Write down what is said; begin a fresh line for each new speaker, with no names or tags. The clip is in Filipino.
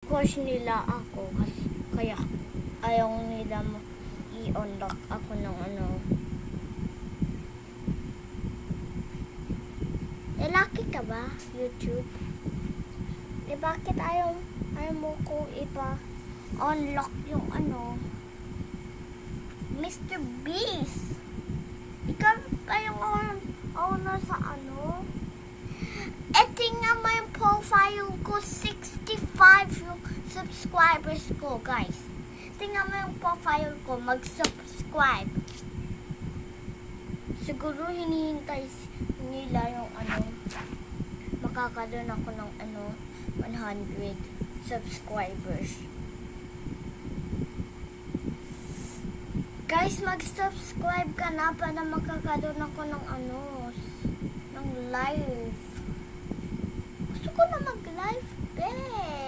course nila ako kaya ayaw nila i-unlock ako ng ano. Lucky ka ba, YouTube? Bakit ayaw mo ko ipa-unlock yung ano? Mr. Beast! Ikaw kayong owner sa ano? Tingnan mo yung profile ko, 65 yung subscribers ko, guys. Tingnan mo yung profile ko, mag-subscribe. Siguro hinihintay nila yung ano, makakaroon ako ng ano, 100 subscribers. Guys, mag-subscribe ka na para makakaroon ako ng ano, ng live. Gusto ko na mag-live, be.